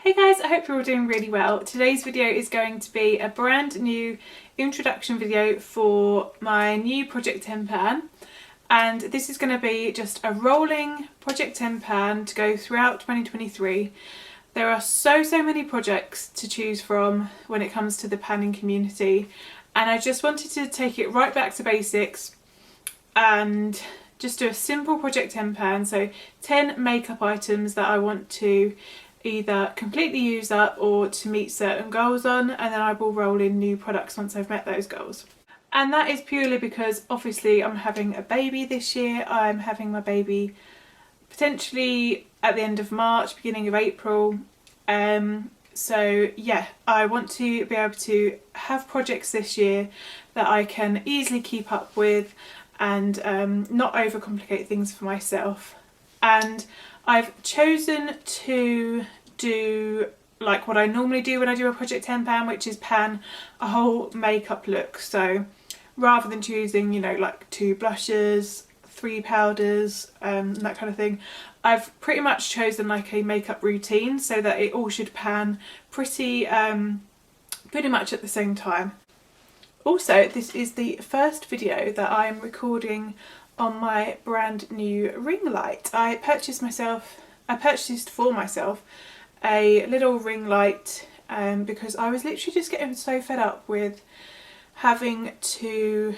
Hey guys, I hope you're all doing really well. Today's video is going to be a brand new introduction video for my new Project 10 pan, and this is going to be just a rolling Project 10 pan to go throughout 2023. There are so many projects to choose from when it comes to the panning community, and I just wanted to take it right back to basics and just do a simple Project 10 pan, so 10 makeup items that I want to either completely use up or to meet certain goals on, and then I will roll in new products once I've met those goals. And that is purely because obviously I'm having a baby this year. I'm having my baby potentially at the end of March, beginning of April. So yeah, I want to be able to have projects this year that I can easily keep up with and not overcomplicate things for myself. And I've chosen to do like what I normally do when I do a Project 10 pan, which is pan a whole makeup look. So rather than choosing, you know, like 2 blushes, 3 powders, that kind of thing, I've pretty much chosen like a makeup routine so that it all should pan pretty much at the same time. Also, this is the first video that I'm recording on my brand new ring light. I purchased for myself a little ring light because I was literally just getting so fed up with having to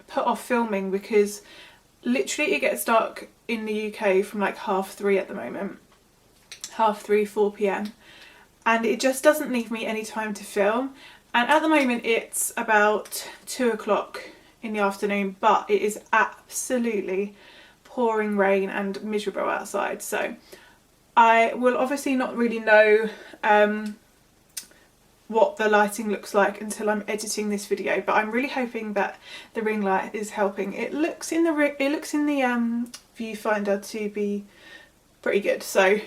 put off filming, because literally it gets dark in the UK from like 3:30 at the moment, 3:30, 4 p.m, and it just doesn't leave me any time to film. And at the moment it's about 2 o'clock in the afternoon, but it is absolutely pouring rain and miserable outside, so I will obviously not really know what the lighting looks like until I'm editing this video, but I'm really hoping that the ring light is helping. It looks in the viewfinder to be pretty good, so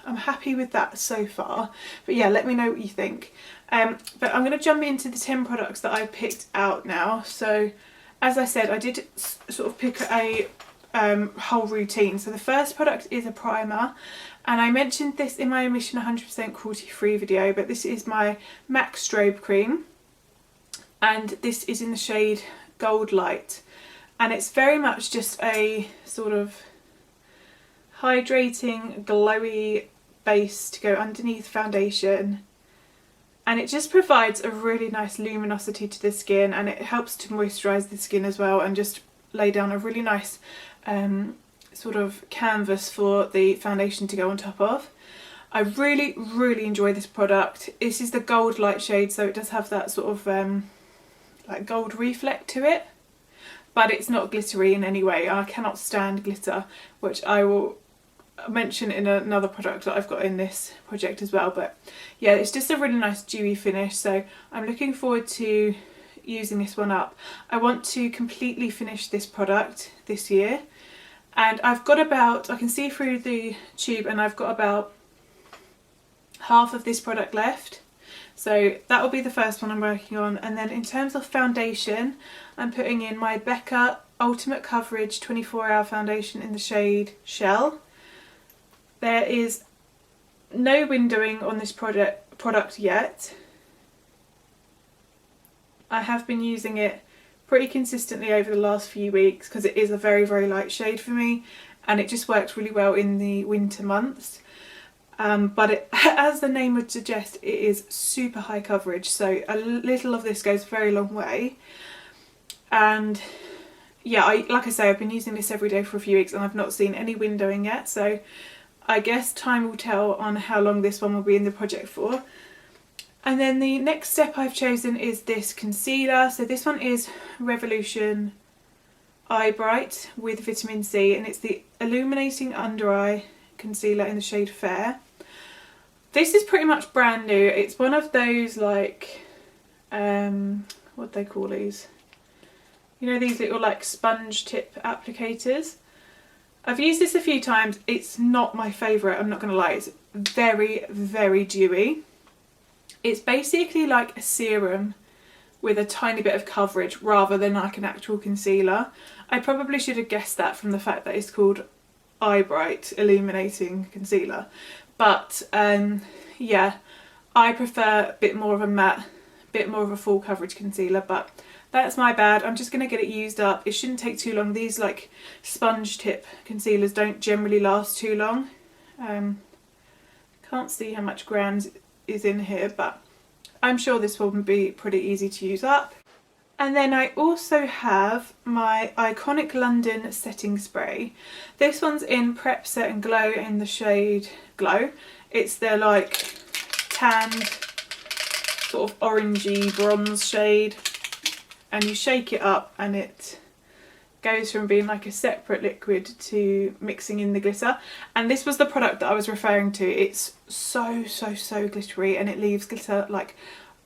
I'm happy with that so far. But yeah, let me know what you think. But I'm going to jump into the 10 products that I picked out now. So as I said, I did sort of pick a whole routine. So the first product is a primer, and I mentioned this in my Mission 100% cruelty free video, but this is my MAC Strobe Cream, and this is in the shade Gold Light, and it's very much just a sort of hydrating, glowy base to go underneath foundation, and it just provides a really nice luminosity to the skin, and it helps to moisturise the skin as well and just lay down a really nice sort of canvas for the foundation to go on top of. I really enjoy this product. This is the Gold Light shade, so it does have that sort of like gold reflect to it, but it's not glittery in any way. I cannot stand glitter, which I will mention in another product that I've got in this project as well. But yeah, it's just a really nice dewy finish, so I'm looking forward to using this one up. I want to completely finish this product this year, and I've got about, I can see through the tube, and I've got about half of this product left. So that will be the first one I'm working on. And then in terms of foundation, I'm putting in my Becca Ultimate Coverage 24-Hour Foundation in the shade Shell. There is no windowing on this product yet. I have been using it pretty consistently over the last few weeks because it is a very light shade for me, and it just works really well in the winter months. But it, as the name would suggest, it is super high coverage, so a little of this goes a very long way. And yeah, like I say, I've been using this every day for a few weeks and I've not seen any windowing yet, so I guess time will tell on how long this one will be in the project for. And then the next step I've chosen is this concealer. So this one is Revolution Eye Bright with vitamin C, and it's the Illuminating Under Eye Concealer in the shade Fair. This is pretty much brand new. It's one of those like, what do they call these? You know, these little like sponge tip applicators. I've used this a few times. It's not my favourite, I'm not going to lie. It's very dewy. It's basically like a serum with a tiny bit of coverage rather than like an actual concealer. I probably should have guessed that from the fact that it's called Eye Bright Illuminating Concealer. But yeah, I prefer a bit more of a matte, bit more of a full coverage concealer, but that's my bad. I'm just going to get it used up. It shouldn't take too long. These like sponge tip concealers don't generally last too long. Can't see how much grams is in here, but I'm sure this will be pretty easy to use up. And then I also have my Iconic London setting spray. This one's in Prep, Set and Glow in the shade Glow. It's their like tanned sort of orangey bronze shade, and you shake it up and it goes from being like a separate liquid to mixing in the glitter. And this was the product that I was referring to. It's so glittery, and it leaves glitter like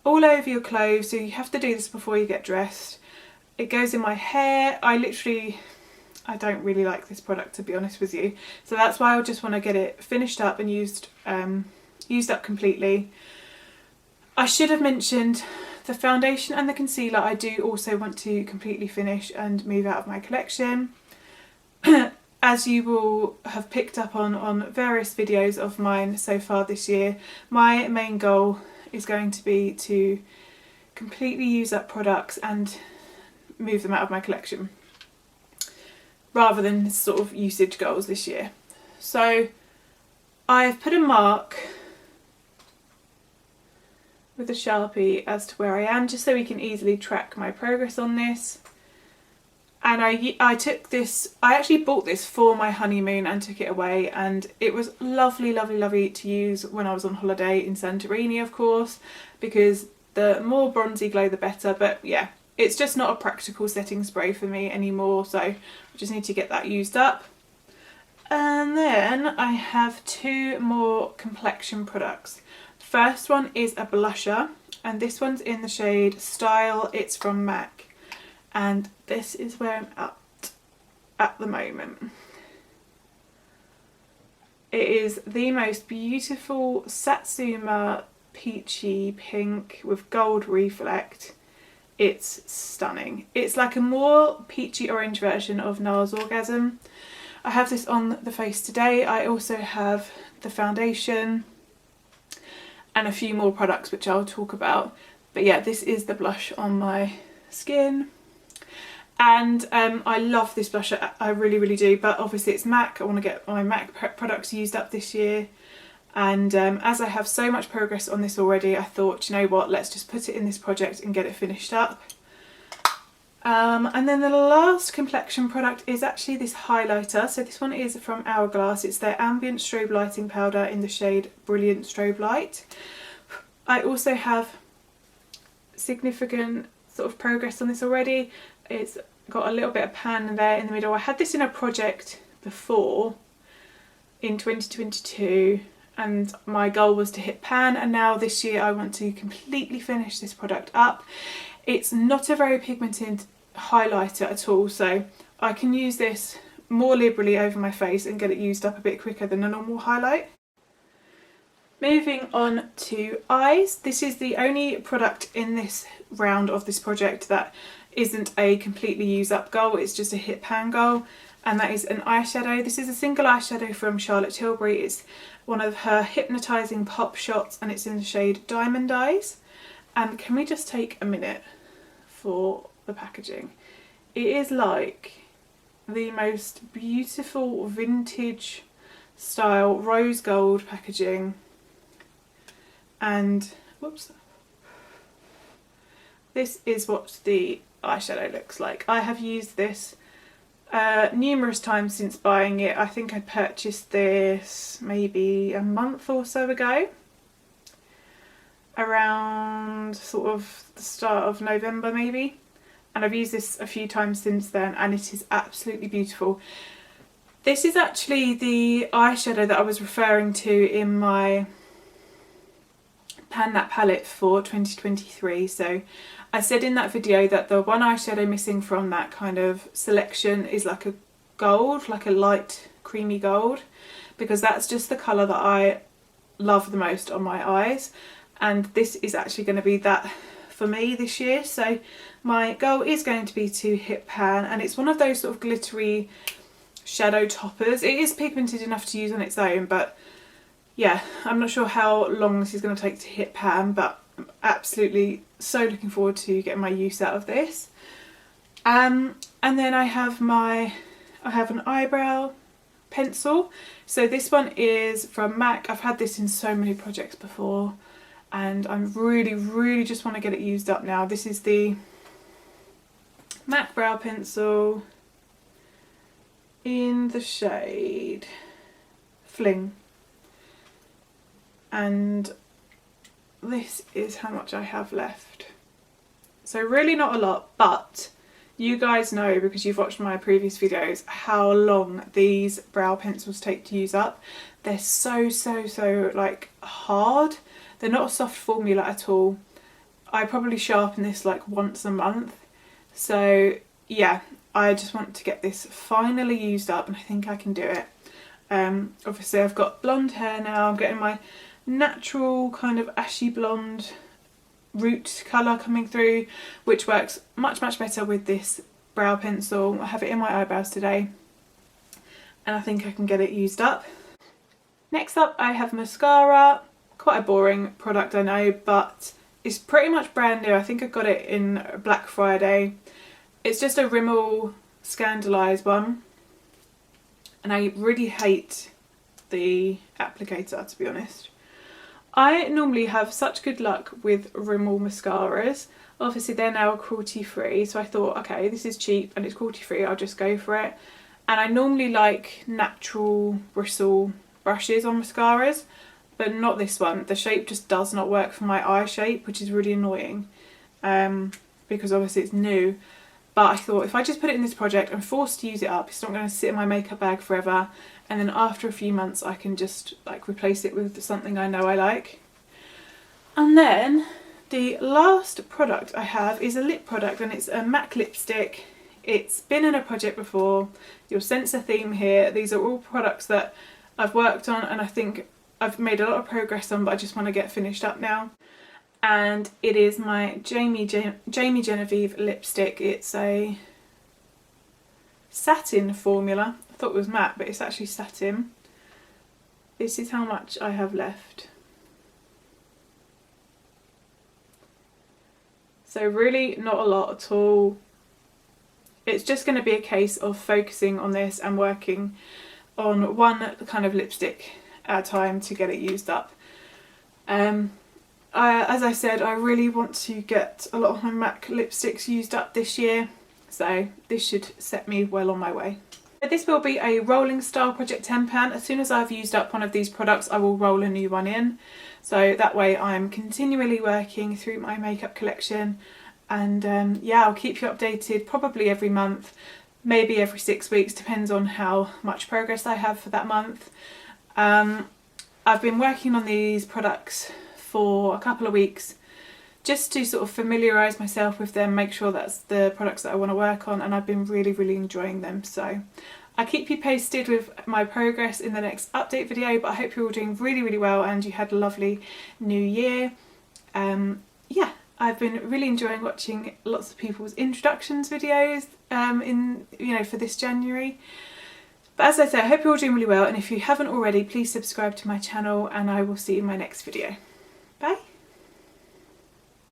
all over your clothes, so you have to do this before you get dressed. It goes in my hair. I don't really like this product, to be honest with you, so that's why I just want to get it finished up and used up completely. I should have mentioned the foundation and the concealer I do also want to completely finish and move out of my collection. As you will have picked up on various videos of mine so far this year, my main goal is going to be to completely use up products and move them out of my collection, rather than sort of usage goals this year. So I've put a mark with a Sharpie as to where I am, just so we can easily track my progress on this. And I took this, I actually bought this for my honeymoon and took it away, and it was lovely to use when I was on holiday in Santorini, of course, because the more bronzy glow the better. But yeah, it's just not a practical setting spray for me anymore, so I just need to get that used up. And then I have two more complexion products. The first one is a blusher, and this one's in the shade Style. It's from MAC. And this is where I'm at the moment. It is the most beautiful Satsuma peachy pink with gold reflect. It's stunning. It's like a more peachy orange version of NARS Orgasm. I have this on the face today. I also have the foundation and a few more products which I'll talk about. But yeah, this is the blush on my skin. And I love this blusher, I really do, but obviously it's MAC. I want to get my MAC products used up this year, and as I have so much progress on this already, I thought, you know what, let's just put it in this project and get it finished up. And then the last complexion product is actually this highlighter. So this one is from Hourglass. It's their Ambient Strobe Lighting Powder in the shade Brilliant Strobe Light. I also have significant sort of progress on this already. It's got a little bit of pan there in the middle. I had this in a project before in 2022, and my goal was to hit pan, and now this year I want to completely finish this product up. It's not a very pigmented highlighter at all, so I can use this more liberally over my face and get it used up a bit quicker than a normal highlight. Moving on to eyes. This is the only product in this round of this project that isn't a completely use up goal, it's just a hit pan goal, and that is an eyeshadow. This is a single eyeshadow from Charlotte Tilbury. It's one of her hypnotising pop shots, and it's in the shade Diamond Eyes. And can we just take a minute for the packaging? It is like the most beautiful vintage style rose gold packaging, and whoops, this is what the eyeshadow looks like. I have used this numerous times since buying it. I think I purchased this maybe a month or so ago, around sort of the start of November maybe, and I've used this a few times since then, and it is absolutely beautiful. This is actually the eyeshadow that I was referring to in my Pan That palette for 2023. So I said in that video that the one eyeshadow missing from that kind of selection is like a gold, like a light creamy gold, because that's just the colour that I love the most on my eyes, and this is actually going to be that for me this year. So my goal is going to be to hit pan, and it's one of those sort of glittery shadow toppers. It is pigmented enough to use on its own, but yeah, I'm not sure how long this is going to take to hit pan, but I'm absolutely so looking forward to getting my use out of this. And then I have an eyebrow pencil. So this one is from MAC. I've had this in so many projects before, and I'm really just want to get it used up now. This is the MAC brow pencil in the shade Fling, and this is how much I have left. So really not a lot, but you guys know, because you've watched my previous videos, how long these brow pencils take to use up. They're so like hard. They're not a soft formula at all. I probably sharpen this like once a month. So yeah, I just want to get this finally used up, and I think I can do it. Obviously I've got blonde hair now. I'm getting my natural kind of ashy blonde root colour coming through, which works much better with this brow pencil. I have it in my eyebrows today, and I think I can get it used up. Next up I have mascara. Quite a boring product, I know, but it's pretty much brand new. I think I got it in Black Friday. It's just a Rimmel Scandalise one, and I really hate the applicator, to be honest. I normally have such good luck with Rimmel mascaras. Obviously they're now cruelty free, so I thought, okay, this is cheap and it's cruelty free, I'll just go for it. And I normally like natural bristle brushes on mascaras, but not this one. The shape just does not work for my eye shape, which is really annoying, because obviously it's new. But I thought, if I just put it in this project, I'm forced to use it up. It's not going to sit in my makeup bag forever. And then after a few months, I can just like replace it with something I know I like. And then the last product I have is a lip product, and it's a MAC lipstick. It's been in a project before. You'll sense a theme here. These are all products that I've worked on, and I think I've made a lot of progress on, but I just want to get finished up now. And it is my Jamie Genevieve lipstick. It's a satin formula. I thought it was matte, but it's actually satin. This is how much I have left. So really not a lot at all. It's just going to be a case of focusing on this and working on one kind of lipstick at a time to get it used up. As I said, I really want to get a lot of my MAC lipsticks used up this year, so this should set me well on my way. This will be a rolling style Project Tempan. As soon as I've used up one of these products, I will roll a new one in. So that way I'm continually working through my makeup collection, and yeah, I'll keep you updated probably every month, maybe every 6 weeks, depends on how much progress I have for that month. I've been working on these products for a couple of weeks just to sort of familiarise myself with them, make sure that's the products that I want to work on, and I've been really enjoying them. So I'll keep you posted with my progress in the next update video, but I hope you're all doing really well and you had a lovely new year. Yeah, I've been really enjoying watching lots of people's introductions videos for this January. But as I say, I hope you're all doing really well, and if you haven't already, please subscribe to my channel, and I will see you in my next video. Bye!